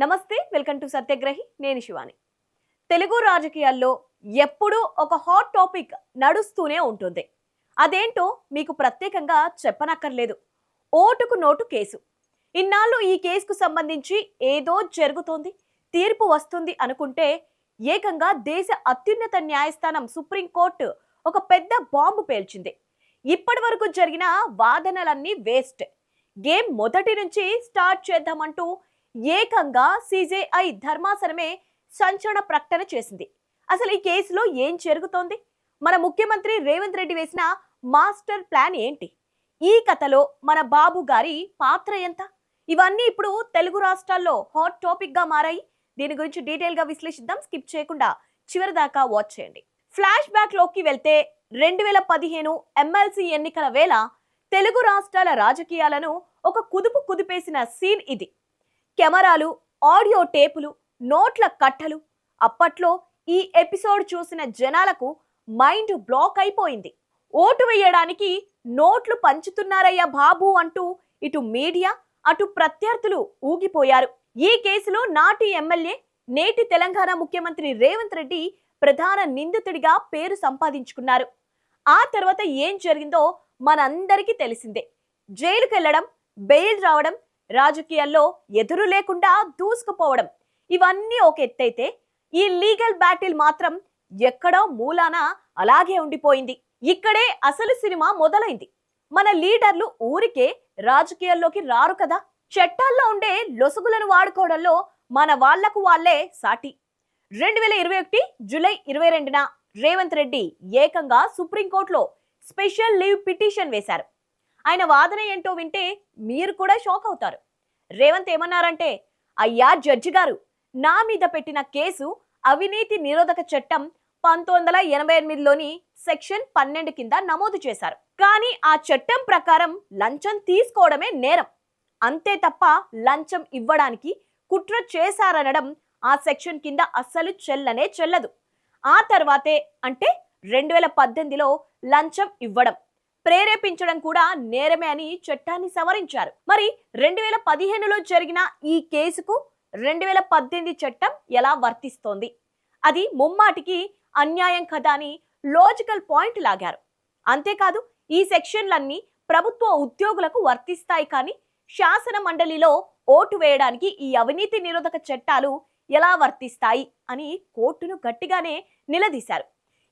నమస్తే, welcome to సత్యగ్రహి. నేను శివాని. తెలుగు రాజకీయాల్లో ఎప్పుడూ ఒక హాట్ టాపిక్ నడుస్తూనే ఉంటుంది. అదేంటో మీకు ప్రత్యేకంగా చెప్పనక్కర్లేదు. ఓటుకు నోటు కేసు. ఇన్నాళ్ళు ఈ కేసుకు సంబంధించి ఏదో జరుగుతోంది, తీర్పు వస్తుంది అనుకుంటే ఏకంగా దేశ అత్యున్నత న్యాయస్థానం సుప్రీంకోర్టు ఒక పెద్ద బాంబు పేల్చింది. ఇప్పటి వరకు జరిగిన వాదనలన్నీ వేస్ట్. గేమ్ మొదటి నుంచి స్టార్ట్ చేద్దామంటూ ఏకంగా సిజేఐ ధర్మాసనమే సంచలన ప్రకటన చేసింది. అసలు ఈ కేసులో ఏం జరుగుతోంది? మన ముఖ్యమంత్రి రేవంత్ రెడ్డి వేసిన మాస్టర్ ప్లాన్ ఏంటి? ఈ కథలో మన బాబు గారి పాత్ర ఎంత? ఇవన్నీ ఇప్పుడు తెలుగు రాష్ట్రాల్లో హాట్ టాపిక్ గా మారాయి. దీని గురించి డీటెయిల్ గా విశ్లేషిద్దాం. స్కిప్ చేయకుండా చివరి దాకా వాచ్ చేయండి. ఫ్లాష్ బ్యాక్ లోకి వెళ్తే 2015 ఎమ్మెల్సీ ఎన్నికల వేళ తెలుగు రాష్ట్రాల రాజకీయాలను ఒక కుదుపు కుదిపేసిన సీన్ ఇది. కెమెరాలు, ఆడియో టేపులు, నోట్ల కట్టలు. అప్పట్లో ఈ ఎపిసోడ్ చూసిన జనాలకు మైండ్ బ్లాక్ అయిపోయింది. ఓటు వేయడానికి నోట్లు పంచుతున్నారయ్యా బాబు అంటూ ఇటు మీడియా, అటు ప్రత్యర్థులు ఊగిపోయారు. ఈ కేసులో నాటి ఎమ్మెల్యే, నేటి తెలంగాణ ముఖ్యమంత్రి రేవంత్ రెడ్డి ప్రధాన నిందితుడిగా పేరు సంపాదించుకున్నారు. ఆ తర్వాత ఏం జరిగిందో మనందరికీ తెలిసిందే. జైలుకెళ్లడం, బెయిల్ రావడం, రాజకీయాల్లో ఎదురు లేకుండా దూసుకుపోవడం, ఇవన్నీ ఒక ఎత్తైతే ఈ లీగల్ బ్యాటిల్ మాత్రం ఎక్కడో మూలాన అలాగే ఉండిపోయింది. ఇక్కడే అసలు సినిమా మొదలైంది. మన లీడర్లు ఊరికే రాజకీయాల్లోకి రారు కదా. చట్టాల్లో ఉండే లొసుగులను వాడుకోవడంలో మన వాళ్లకు వాళ్లే సాటి. 2021 జూలై 22న రేవంత్ రెడ్డి ఏకంగా సుప్రీంకోర్టులో స్పెషల్ లీవ్ పిటిషన్ వేశారు. ఆయన వాదన ఏంటో వింటే మీరు కూడా షాక్ అవుతారు. రేవంత్ ఏమన్నారంటే, అయ్యా జడ్జి గారు, నా మీద పెట్టిన కేసు అవినీతి నిరోధక చట్టం 1988లోని సెక్షన్ 12 కింద నమోదు చేశారు. కానీ ఆ చట్టం ప్రకారం లంచం తీసుకోవడమే నేరం. అంతే తప్ప లంచం ఇవ్వడానికి కుట్ర చేశారనడం ఆ సెక్షన్ కింద అస్సలు చెల్లనే చెల్లదు. ఆ తర్వాతే అంటే 2018లో లంచం ఇవ్వడం, ప్రేరేపించడం కూడా నేరమే అని చట్టాన్ని సవరించారు. మరి 2015లో జరిగిన ఈ కేసుకు 2018 చట్టం ఎలా వర్తిస్తోంది? అది ముమ్మాటికి అన్యాయం కదా అని లాజికల్ పాయింట్ లాగారు. అంతేకాదు, ఈ సెక్షన్లన్నీ ప్రభుత్వ ఉద్యోగులకు వర్తిస్తాయి, కానీ శాసన మండలిలో ఓటు వేయడానికి ఈ అవినీతి నిరోధక చట్టాలు ఎలా వర్తిస్తాయి అని కోర్టును గట్టిగానే నిలదీశారు.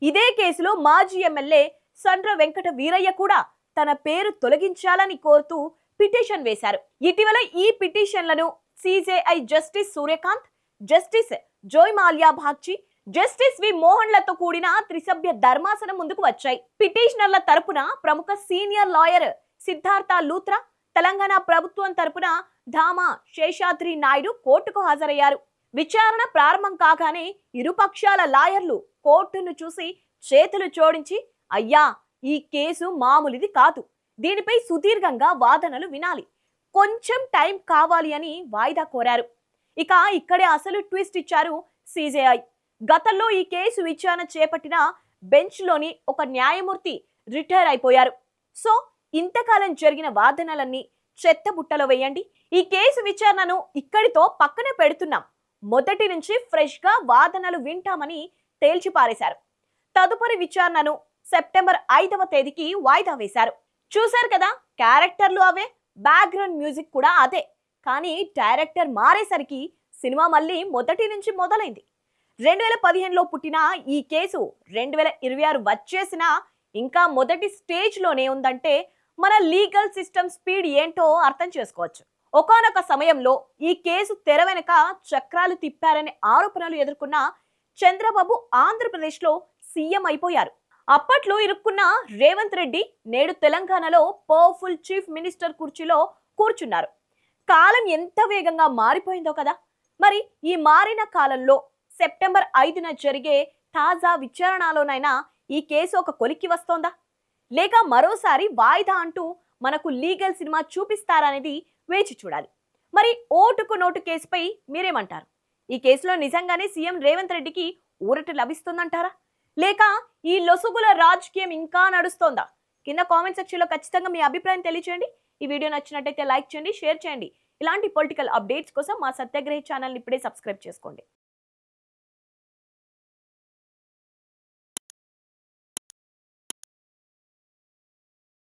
ఇదే కేసులో మాజీ ఎమ్మెల్యే సండ్ర వెంకట వీరయ్య కూడా తన పేరు తొలగించాలని కోరుతూ పిటిషన్ వేశారు. ఇటీవల ఈ పిటిషన్లను CJI justice Suryakant, justice Joymalya Bagchi, justice V మోహన్లతో కూడిన త్రిసభ్య ధర్మాసనం ముందుకు వచ్చాయి. పిటిషనర్ల తరపున ప్రముఖ సీనియర్ లాయర్ సిద్ధార్థ లూత్రా, తెలంగాణ ప్రభుత్వం తరపున ధామా శేషాద్రి నాయుడు కోర్టుకు హాజరయ్యారు. విచారణ ప్రారంభం కాగానే ఇరుపక్షాల లాయర్లు కోర్టును చూసి చేతులు జోడించి, అయ్యా, ఈ కేసు మామూలుది కాదు, దీనిపై సుదీర్ఘంగా వాదనలు వినాలి, కొంచెం టైం కావాలి అని వాయిదా కోరారు. ఇక ఇక్కడే అసలు ట్విస్ట్ ఇచ్చారు సిజేఐ. గతంలో ఈ కేసు విచారణ చేపట్టిన బెంచ్లోని ఒక న్యాయమూర్తి రిటైర్ అయిపోయారు. సో ఇంతకాలం జరిగిన వాదనలన్నీ చెత్తబుట్టలో వేయండి, ఈ కేసు విచారణను ఇక్కడితో పక్కనే పెడుతున్నాం, మొదటి నుంచి ఫ్రెష్ గా వాదనలు వింటామని తేల్చి పారేశారు. తదుపరి విచారణను సెప్టెంబర్ 5వ తేదీకి వాయిదా వేశారు. చూశారు కదా, క్యారెక్టర్లు అవే, బ్యాక్గ్రౌండ్ మ్యూజిక్ కూడా అదే. కానీ డైరెక్టర్ మారేసరికి సినిమా మళ్ళీ మొదటి నుంచి మొదలైంది. 2015లో పుట్టిన ఈ కేసు 2026 వచ్చేసినా ఇంకా మొదటి స్టేజ్లోనే ఉందంటే మన లీగల్ సిస్టమ్ స్పీడ్ ఏంటో అర్థం చేసుకోవచ్చు. ఒకానొక సమయంలో ఈ కేసు తెర వెనుక చక్రాలు తిప్పారనే ఆరోపణలు ఎదుర్కొన్న చంద్రబాబు ఆంధ్రప్రదేశ్లో సీఎం అయిపోయారు. అప్పట్లో ఇరుక్కున్న రేవంత్ రెడ్డి నేడు తెలంగాణలో పవర్ఫుల్ చీఫ్ మినిస్టర్ కుర్చీలో కూర్చున్నారు. కాలం ఎంత వేగంగా మారిపోయిందో కదా. మరి ఈ మారిన కాలంలో సెప్టెంబర్ 5న జరిగే తాజా విచారణలోనైనా ఈ కేసు ఒక కొలిక్కి వస్తోందా, లేక మరోసారి వాయిదా అంటూ మనకు లీగల్ సినిమా చూపిస్తారనేది వేచి చూడాలి. మరి ఓటుకు నోటు కేసుపై మీరేమంటారు? ఈ కేసులో నిజంగానే సీఎం రేవంత్ రెడ్డికి ఊరట లభిస్తుందంటారా, లేక ఈ లొసుగుల రాజకీయం ఇంకా నడుస్తోందా? కింద కామెంట్ సెక్షన్ లో ఖచ్చితంగా మీ అభిప్రాయం తెలియచేయండి. ఈ వీడియో నచ్చినట్టయితే లైక్ చేయండి, షేర్ చేయండి. ఇలాంటి పొలిటికల్ అప్డేట్స్ కోసం మా సత్యాగ్రహి ఛానల్ని ఇప్పుడే సబ్స్క్రైబ్ చేసుకోండి.